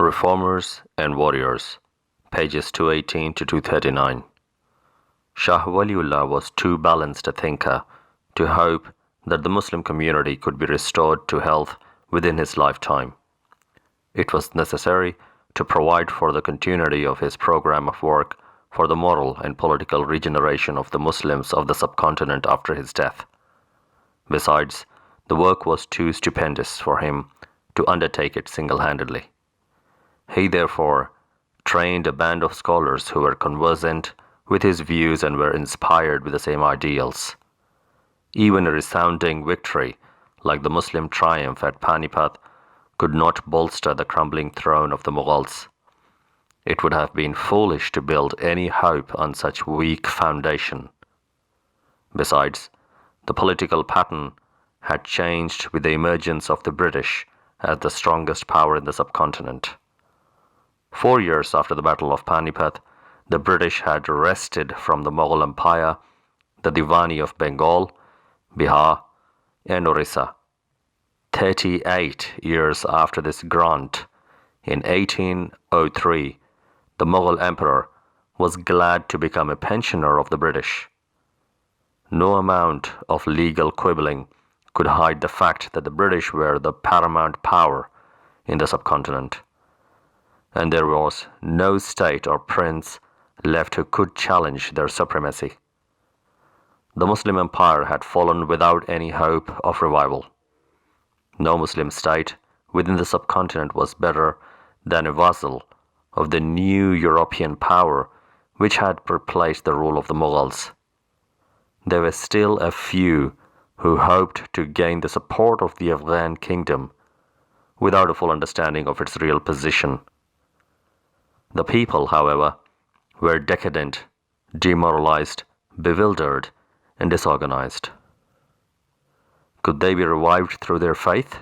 Reformers and Warriors, pages 218 to 239. Shah Wali'ullah was too balanced a thinker to hope that the Muslim community could be restored to health within his lifetime. It was necessary to provide for the continuity of his program of work for the moral and political regeneration of the Muslims of the subcontinent after his death. Besides, the work was too stupendous for him to undertake it single-handedly. He therefore trained a band of scholars who were conversant with his views and were inspired with the same ideals. Even a resounding victory, like the Muslim triumph at Panipat, could not bolster the crumbling throne of the Mughals. It would have been foolish to build any hope on such weak foundation. Besides, the political pattern had changed with the emergence of the British as the strongest power in the subcontinent. 4 years after the Battle of Panipat, the British had wrested from the Mughal Empire the Diwani of Bengal, Bihar, and Orissa. 38 years after this grant, in 1803, the Mughal emperor was glad to become a pensioner of the British. No amount of legal quibbling could hide the fact that the British were the paramount power in the subcontinent, and there was no state or prince left who could challenge their supremacy. The Muslim empire had fallen without any hope of revival. No Muslim state within the subcontinent was better than a vassal of the new European power which had replaced the rule of the Mughals. There were still a few who hoped to gain the support of the Afghan kingdom without a full understanding of its real position. The people, however, were decadent, demoralized, bewildered, and disorganized. Could they be revived through their faith,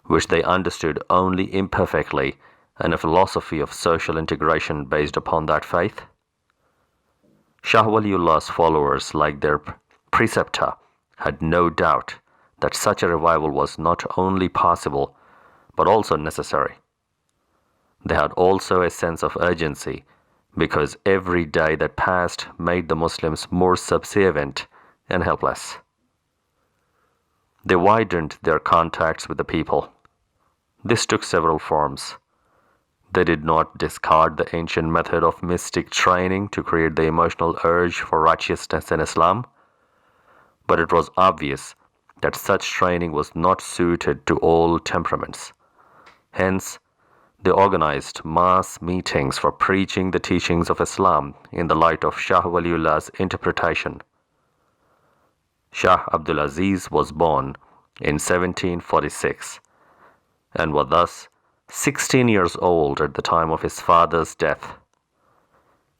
which they understood only imperfectly, and a philosophy of social integration based upon that faith? Shah Wali'ullah's followers, like their preceptor, had no doubt that such a revival was not only possible, but also necessary. They had also a sense of urgency, because every day that passed made the Muslims more subservient and helpless. They widened their contacts with the people. This took several forms. They did not discard the ancient method of mystic training to create the emotional urge for righteousness in Islam, but it was obvious that such training was not suited to all temperaments. Hence, they organized mass meetings for preaching the teachings of Islam in the light of Shah Wali'ullah's interpretation. Shah Abdul Aziz was born in 1746 and was thus 16 years old at the time of his father's death.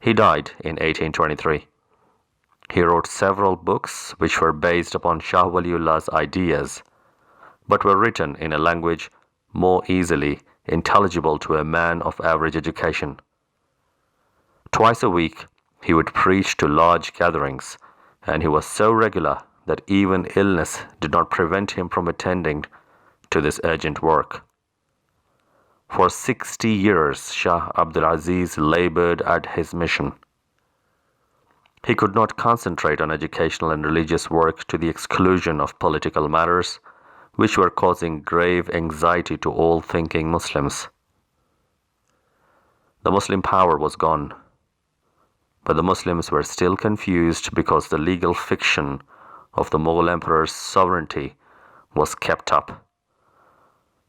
He died in 1823. He wrote several books which were based upon Shah Wali'ullah's ideas, but were written in a language more easily intelligible to a man of average education. Twice a week, he would preach to large gatherings, and he was so regular that even illness did not prevent him from attending to this urgent work. For 60 years, Shah Abdul Aziz labored at his mission. He could not concentrate on educational and religious work to the exclusion of political matters, which were causing grave anxiety to all thinking Muslims. The Muslim power was gone, but the Muslims were still confused because the legal fiction of the Mughal emperor's sovereignty was kept up.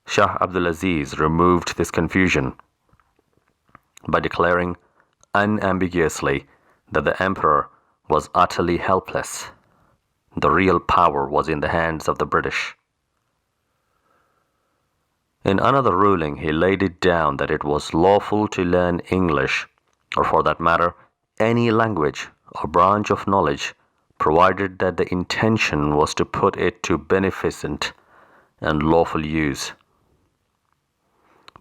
Shah Abdul Aziz removed this confusion by declaring unambiguously that the emperor was utterly helpless. The real power was in the hands of the British. In another ruling, he laid it down that it was lawful to learn English, or for that matter, any language or branch of knowledge, provided that the intention was to put it to beneficent and lawful use.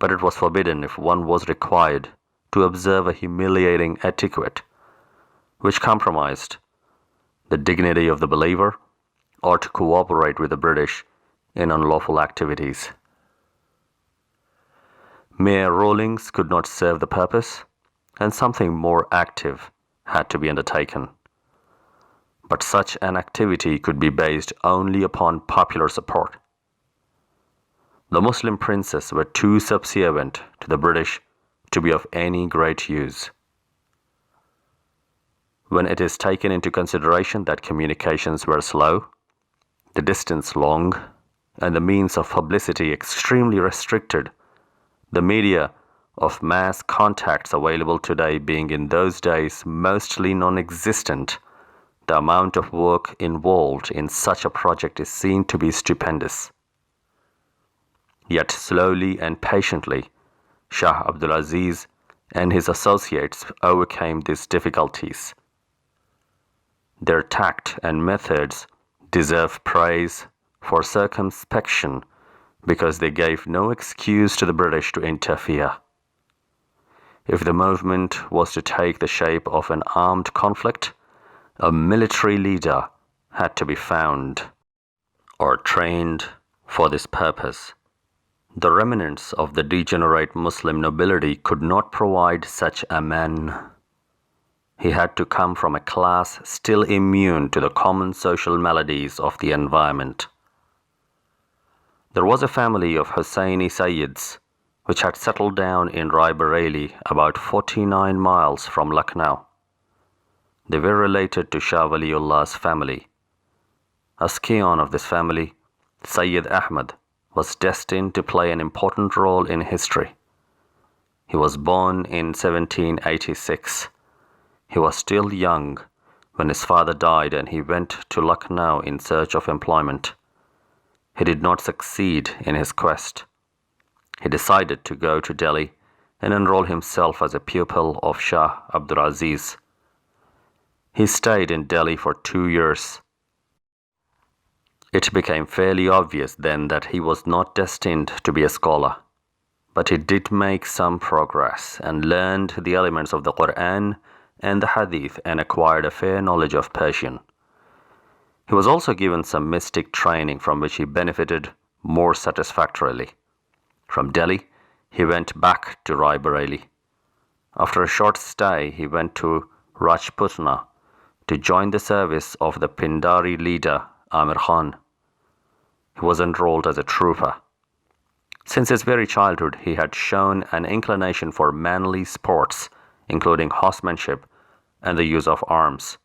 But it was forbidden if one was required to observe a humiliating etiquette which compromised the dignity of the believer, or to cooperate with the British in unlawful activities. Mere rulings could not serve the purpose, and something more active had to be undertaken. But such an activity could be based only upon popular support. The Muslim princes were too subservient to the British to be of any great use. When it is taken into consideration that communications were slow, the distance long, and the means of publicity extremely restricted, the media of mass contacts available today being in those days mostly non-existent, the amount of work involved in such a project is seen to be stupendous. Yet slowly and patiently, Shah Abdulaziz and his associates overcame these difficulties. Their tact and methods deserve praise for circumspection because they gave no excuse to the British to interfere. If the movement was to take the shape of an armed conflict, a military leader had to be found or trained for this purpose. The remnants of the degenerate Muslim nobility could not provide such a man. He had to come from a class still immune to the common social maladies of the environment. There was a family of Hussaini Sayyids which had settled down in Raebareli, about 49 miles from Lucknow. They were related to Shah Wali'ullah's family. A scion of this family, Sayyid Ahmad, was destined to play an important role in history. He was born in 1786. He was still young when his father died and he went to Lucknow in search of employment. He did not succeed in his quest. He decided to go to Delhi and enroll himself as a pupil of Shah Abdulaziz. He stayed in Delhi for 2 years. It became fairly obvious then that he was not destined to be a scholar, but he did make some progress and learned the elements of the Quran and the Hadith and acquired a fair knowledge of Persian. He was also given some mystic training from which he benefited more satisfactorily. From Delhi, he went back to Raebareli. After a short stay, he went to Rajputna to join the service of the Pindari leader Amir Khan. He was enrolled as a trooper. Since his very childhood, he had shown an inclination for manly sports, including horsemanship and the use of arms,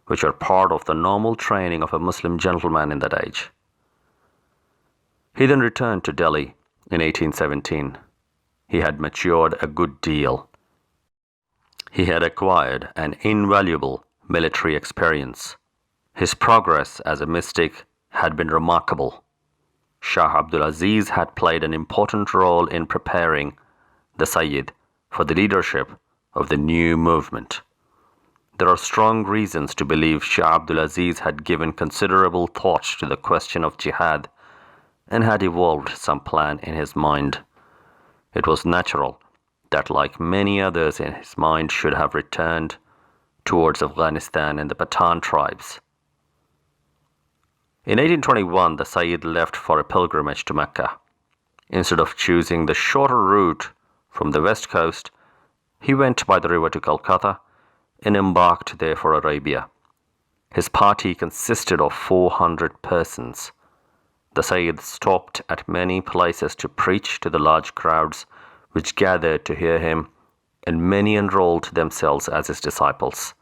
which are part of the normal training of a Muslim gentleman in that age. He then returned to Delhi in 1817. He had matured a good deal. He had acquired an invaluable military experience. His progress as a mystic had been remarkable. Shah Abdulaziz had played an important role in preparing the Sayyid for the leadership of the new movement. There are strong reasons to believe Shah Abdulaziz had given considerable thought to the question of jihad and had evolved some plan in his mind. It was natural that, like many others in his mind, should have returned towards Afghanistan and the Pathan tribes. In 1821, the Sayyid left for a pilgrimage to Mecca. Instead of choosing the shorter route from the west coast, he went by the river to Calcutta and embarked there for Arabia. His party consisted of 400 persons. The Sayyid stopped at many places to preach to the large crowds which gathered to hear him, and many enrolled themselves as his disciples.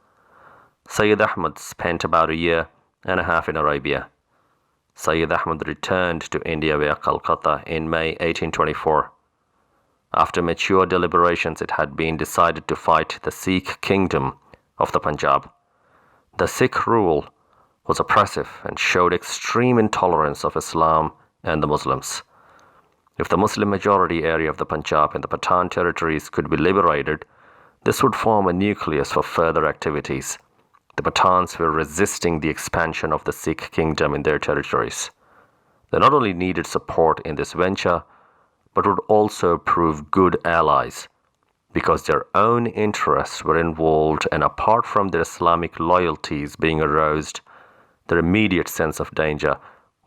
Sayyid Ahmad spent about a year and a half in Arabia. Sayyid Ahmad returned to India via Calcutta in May 1824. After mature deliberations, it had been decided to fight the Sikh kingdom of the Punjab. The Sikh rule was oppressive and showed extreme intolerance of Islam and the Muslims. If the Muslim majority area of the Punjab and the Pathan territories could be liberated, this would form a nucleus for further activities. The Pathans were resisting the expansion of the Sikh kingdom in their territories. They not only needed support in this venture, but would also prove good allies, because their own interests were involved, and apart from their Islamic loyalties being aroused, their immediate sense of danger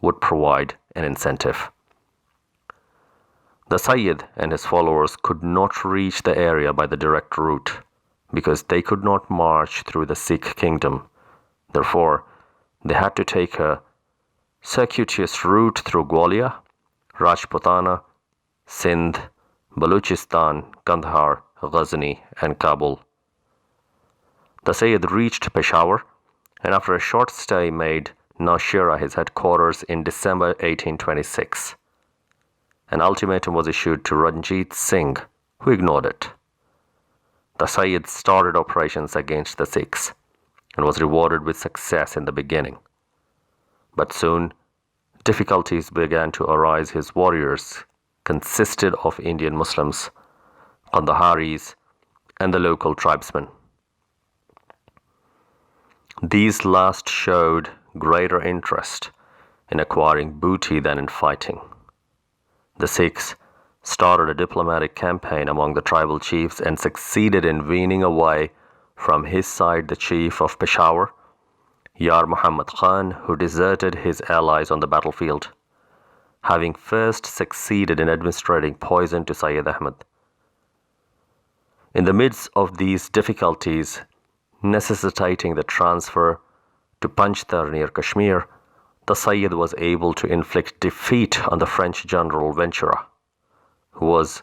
would provide an incentive. The Sayyid and his followers could not reach the area by the direct route because they could not march through the Sikh kingdom. Therefore, they had to take a circuitous route through Gwalior, Rajputana, Sindh, Baluchistan, Kandahar, Ghazni, and Kabul. The Sayyid reached Peshawar and after a short stay made Nowshera his headquarters in December 1826. An ultimatum was issued to Ranjit Singh, who ignored it. The Sayyid started operations against the Sikhs and was rewarded with success in the beginning. But soon, difficulties began to arise. His warriors consisted of Indian Muslims, Kandaharis, and the local tribesmen. These last showed greater interest in acquiring booty than in fighting. The Sikhs started a diplomatic campaign among the tribal chiefs and succeeded in weaning away from his side the chief of Peshawar, Yar Muhammad Khan, who deserted his allies on the battlefield, having first succeeded in administering poison to Sayyid Ahmad. In the midst of these difficulties, necessitating the transfer to Panjtar near Kashmir, the Sayyid was able to inflict defeat on the French general Ventura, who was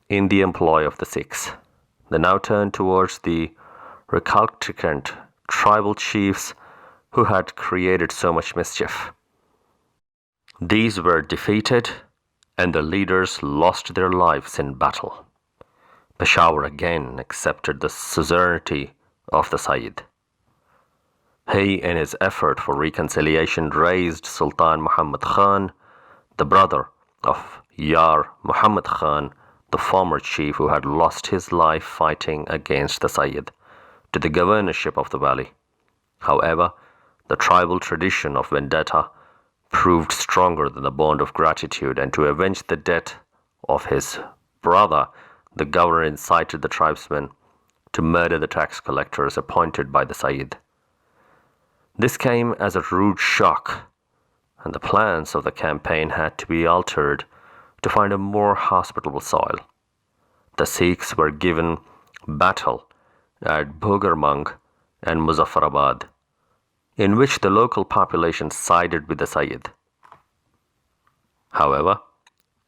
in the employ of the Sikhs. They now turned towards the recalcitrant tribal chiefs who had created so much mischief. These were defeated and the leaders lost their lives in battle. Peshawar again accepted the suzerainty of the Sayyid. He, in his effort for reconciliation, raised Sultan Muhammad Khan, the brother of Yar Muhammad Khan, the former chief who had lost his life fighting against the Sayyid, to the governorship of the valley. However, the tribal tradition of vendetta proved stronger than the bond of gratitude, and to avenge the death of his brother, the governor incited the tribesmen to murder the tax collectors appointed by the Sayyid. This came as a rude shock, and the plans of the campaign had to be altered to find a more hospitable soil. The Sikhs were given battle at Bhogarmang and Muzaffarabad, in which the local population sided with the Sayyid. However,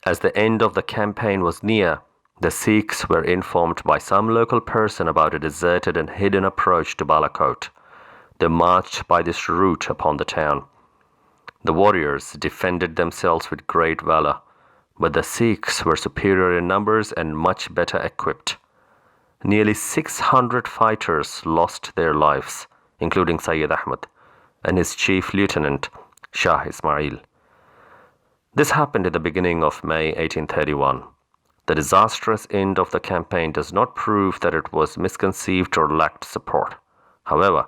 as the end of the campaign was near, the Sikhs were informed by some local person about a deserted and hidden approach to Balakot. They marched by this route upon the town. The warriors defended themselves with great valor, but the Sikhs were superior in numbers and much better equipped. Nearly 600 fighters lost their lives, including Sayyid Ahmad and his chief lieutenant, Shah Ismail. This happened in the beginning of May 1831. The disastrous end of the campaign does not prove that it was misconceived or lacked support. However,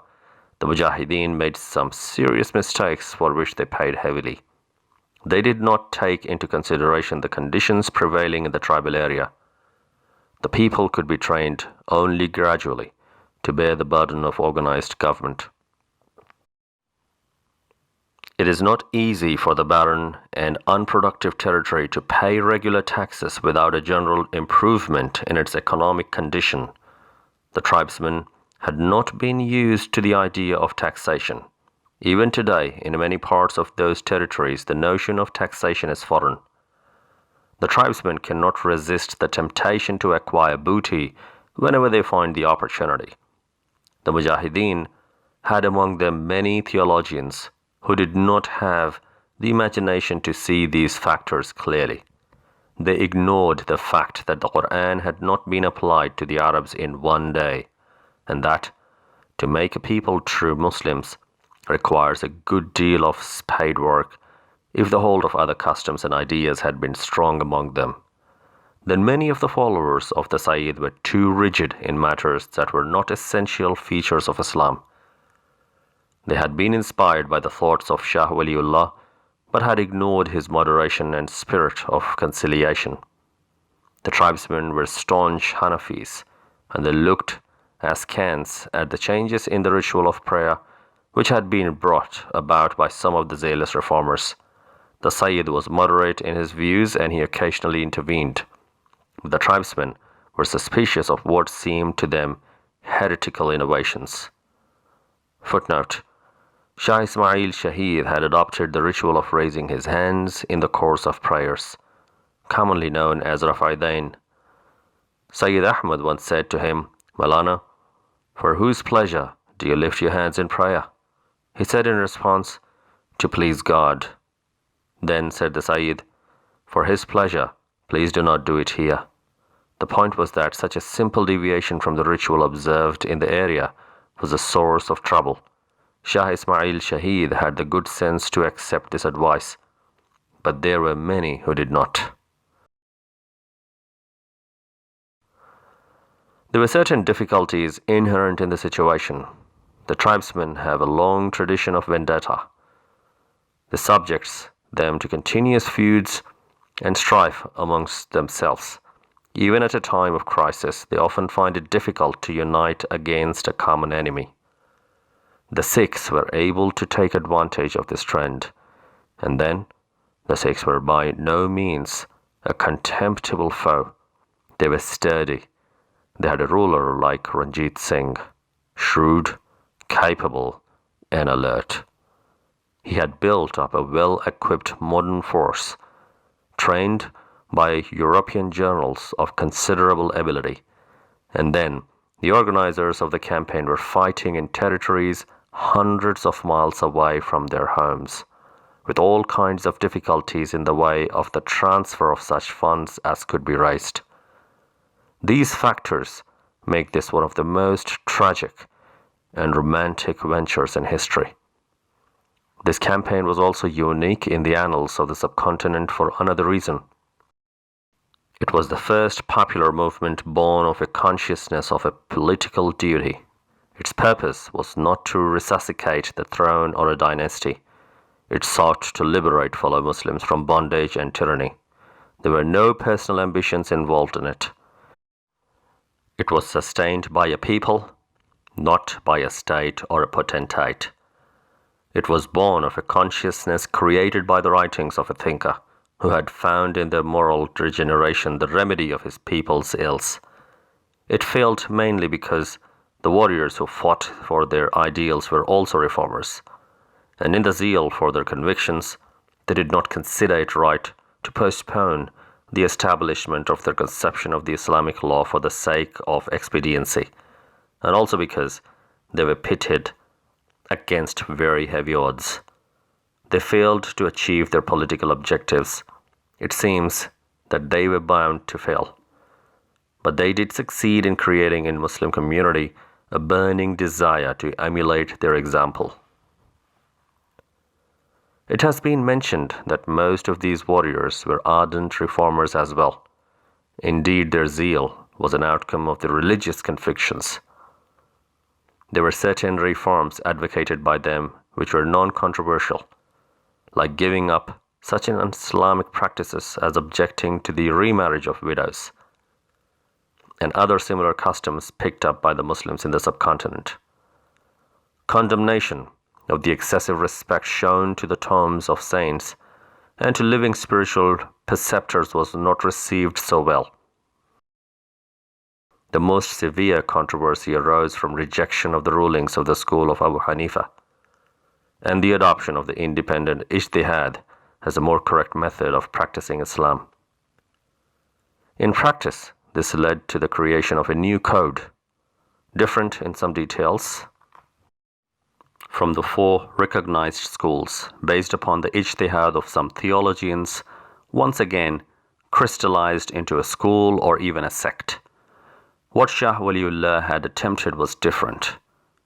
the Mujahideen made some serious mistakes for which they paid heavily. They did not take into consideration the conditions prevailing in the tribal area. The people could be trained only gradually to bear the burden of organized government. It is not easy for the barren and unproductive territory to pay regular taxes without a general improvement in its economic condition. The tribesmen had not been used to the idea of taxation. Even today, in many parts of those territories, the notion of taxation is foreign. The tribesmen cannot resist the temptation to acquire booty whenever they find the opportunity. The Mujahideen had among them many theologians who did not have the imagination to see these factors clearly. They ignored the fact that the Quran had not been applied to the Arabs in one day, and that to make a people true Muslims requires a good deal of spade work if the hold of other customs and ideas had been strong among them. Then many of the followers of the Sayyid were too rigid in matters that were not essential features of Islam. They had been inspired by the thoughts of Shah Wali'ullah, but had ignored his moderation and spirit of conciliation. The tribesmen were staunch Hanafis, and they looked askance at the changes in the ritual of prayer which had been brought about by some of the zealous reformers. The Sayyid was moderate in his views and he occasionally intervened. The tribesmen were suspicious of what seemed to them heretical innovations. Footnote: Shah Ismail Shaheed had adopted the ritual of raising his hands in the course of prayers, commonly known as Rafaidain. Sayyid Ahmad once said to him, "Malana, for whose pleasure do you lift your hands in prayer?" He said in response, "To please God." Then said the Sayyid, "For his pleasure, please do not do it here." The point was that such a simple deviation from the ritual observed in the area was a source of trouble. Shah Ismail Shaheed had the good sense to accept this advice, but there were many who did not. There were certain difficulties inherent in the situation. The tribesmen have a long tradition of vendetta. This subjects them to continuous feuds and strife amongst themselves. Even at a time of crisis, they often find it difficult to unite against a common enemy. The Sikhs were able to take advantage of this trend, and then the Sikhs were by no means a contemptible foe. They were sturdy. They had a ruler like Ranjit Singh, shrewd, capable, and alert. He had built up a well-equipped modern force, trained by European generals of considerable ability, and then the organizers of the campaign were fighting in territories hundreds of miles away from their homes, with all kinds of difficulties in the way of the transfer of such funds as could be raised. These factors make this one of the most tragic and romantic ventures in history. This campaign was also unique in the annals of the subcontinent for another reason. It was the first popular movement born of a consciousness of a political duty. Its purpose was not to resuscitate the throne or a dynasty. It sought to liberate fellow Muslims from bondage and tyranny. There were no personal ambitions involved in it. It was sustained by a people, not by a state or a potentate. It was born of a consciousness created by the writings of a thinker who had found in their moral regeneration the remedy of his people's ills. It failed mainly because the warriors who fought for their ideals were also reformers, and in the zeal for their convictions, they did not consider it right to postpone the establishment of their conception of the Islamic law for the sake of expediency, and also because they were pitted against very heavy odds. They failed to achieve their political objectives. It seems that they were bound to fail. But they did succeed in creating in Muslim community a burning desire to emulate their example. It has been mentioned that most of these warriors were ardent reformers as well. Indeed, their zeal was an outcome of their religious convictions. There were certain reforms advocated by them which were non-controversial, like giving up such an un-Islamic practices as objecting to the remarriage of widows, and other similar customs picked up by the Muslims in the subcontinent. Condemnation of the excessive respect shown to the tombs of saints and to living spiritual preceptors was not received so well. The most severe controversy arose from rejection of the rulings of the school of Abu Hanifa and the adoption of the independent ijtihad as a more correct method of practicing Islam. In practice, this led to the creation of a new code, different in some details from the four recognized schools, based upon the ijtihad of some theologians, once again crystallized into a school or even a sect. What Shah Wali'ullah had attempted was different.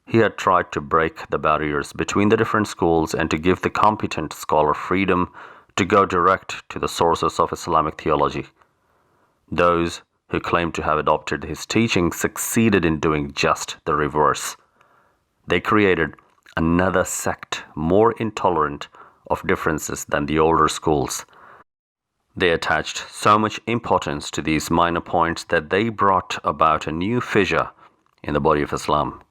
He had tried to break the barriers between the different schools and to give the competent scholar freedom to go direct to the sources of Islamic theology. Those who claimed to have adopted his teaching succeeded in doing just the reverse. They created another sect more intolerant of differences than the older schools. They attached so much importance to these minor points that they brought about a new fissure in the body of Islam.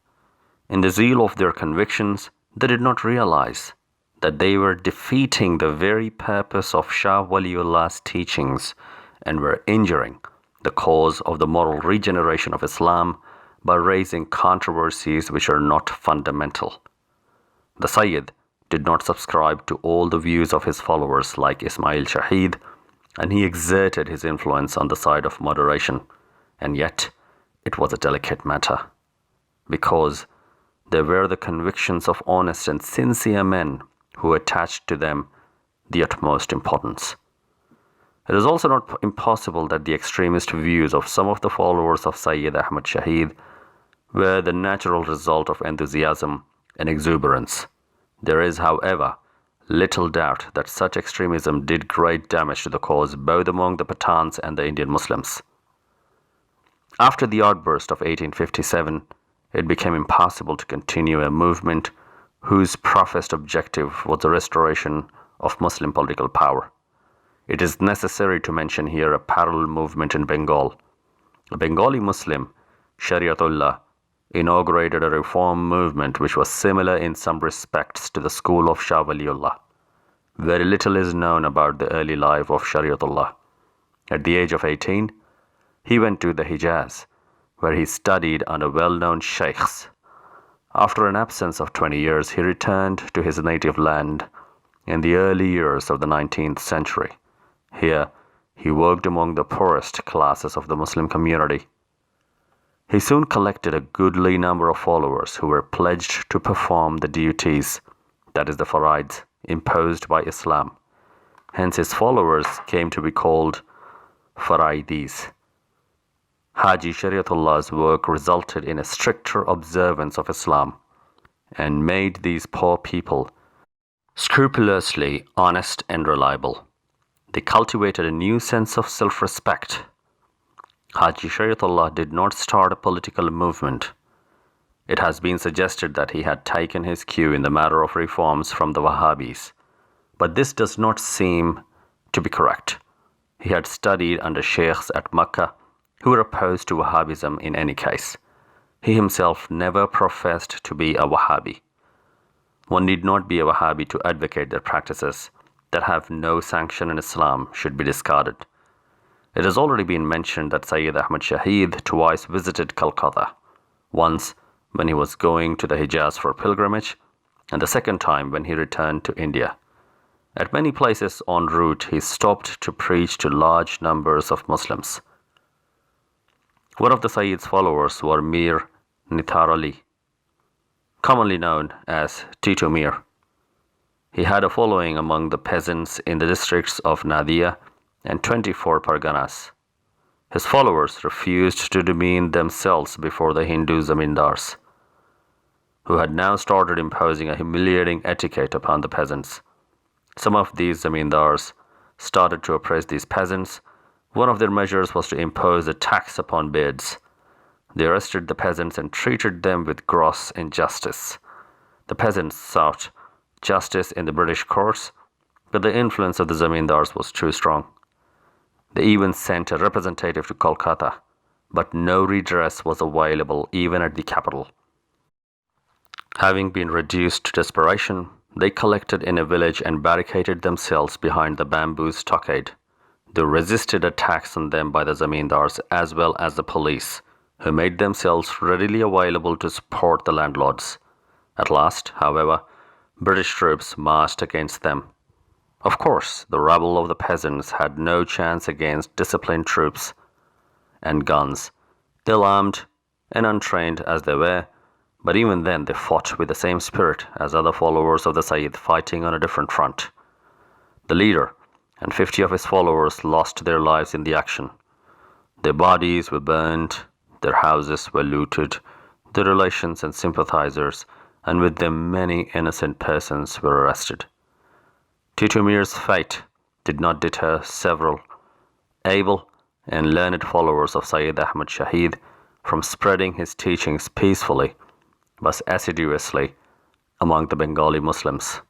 In the zeal of their convictions, they did not realize that they were defeating the very purpose of Shah Wali'ullah's teachings and were injuring the cause of the moral regeneration of Islam by raising controversies which are not fundamental. The Sayyid did not subscribe to all the views of his followers like Ismail Shahid, and he exerted his influence on the side of moderation, and yet it was a delicate matter, because there were the convictions of honest and sincere men who attached to them the utmost importance. It is also not impossible that the extremist views of some of the followers of Sayyid Ahmad Shahid were the natural result of enthusiasm and exuberance. There is, however, little doubt that such extremism did great damage to the cause both among the Pathans and the Indian Muslims. After the outburst of 1857, it became impossible to continue a movement whose professed objective was the restoration of Muslim political power. It is necessary to mention here a parallel movement in Bengal. A Bengali Muslim, Shariatullah, inaugurated a reform movement which was similar in some respects to the school of Shah Wali'ullah. Very little is known about the early life of Shariatullah. At the age of 18, he went to the Hijaz, where he studied under well-known sheikhs. After an absence of 20 years, he returned to his native land in the early years of the 19th century. Here, he worked among the poorest classes of the Muslim community. He soon collected a goodly number of followers who were pledged to perform the duties, that is the faraids, imposed by Islam. Hence his followers came to be called faraidis. Haji Shariatullah's work resulted in a stricter observance of Islam and made these poor people scrupulously honest and reliable. They cultivated a new sense of self-respect. Haji Shariatullah did not start a political movement. It has been suggested that he had taken his cue in the matter of reforms from the Wahhabis, but this does not seem to be correct. He had studied under sheikhs at Makkah who were opposed to Wahhabism in any case. He himself never professed to be a Wahhabi. One need not be a Wahhabi to advocate their practices that have no sanction in Islam should be discarded. It has already been mentioned that Sayyid Ahmad Shahid twice visited Calcutta, once when he was going to the Hijaz for pilgrimage, and the second time when he returned to India. At many places en route, he stopped to preach to large numbers of Muslims. One of the Sayyid's followers was Mir Nithar Ali, commonly known as Tito Mir. He had a following among the peasants in the districts of Nadia and 24 Parganas. His followers refused to demean themselves before the Hindu zamindars, who had now started imposing a humiliating etiquette upon the peasants. Some of these zamindars started to oppress these peasants. One of their measures was to impose a tax upon beards. They arrested the peasants and treated them with gross injustice. The peasants sought justice in the British courts, but the influence of the zamindars was too strong. They even sent a representative to Kolkata, but no redress was available even at the capital. Having been reduced to desperation, they collected in a village and barricaded themselves behind the bamboo stockade. They resisted attacks on them by the zamindars as well as the police, who made themselves readily available to support the landlords. At last, however, British troops marched against them. Of course, the rabble of the peasants had no chance against disciplined troops and guns, ill-armed and untrained as they were, but even then they fought with the same spirit as other followers of the Sayyid, fighting on a different front. The leader and 50 of his followers lost their lives in the action. Their bodies were burned, their houses were looted, their relations and sympathizers, and with them many innocent persons were arrested. Tito Mir's fate did not deter several able and learned followers of Sayyid Ahmad Shahid from spreading his teachings peacefully but assiduously among the Bengali Muslims.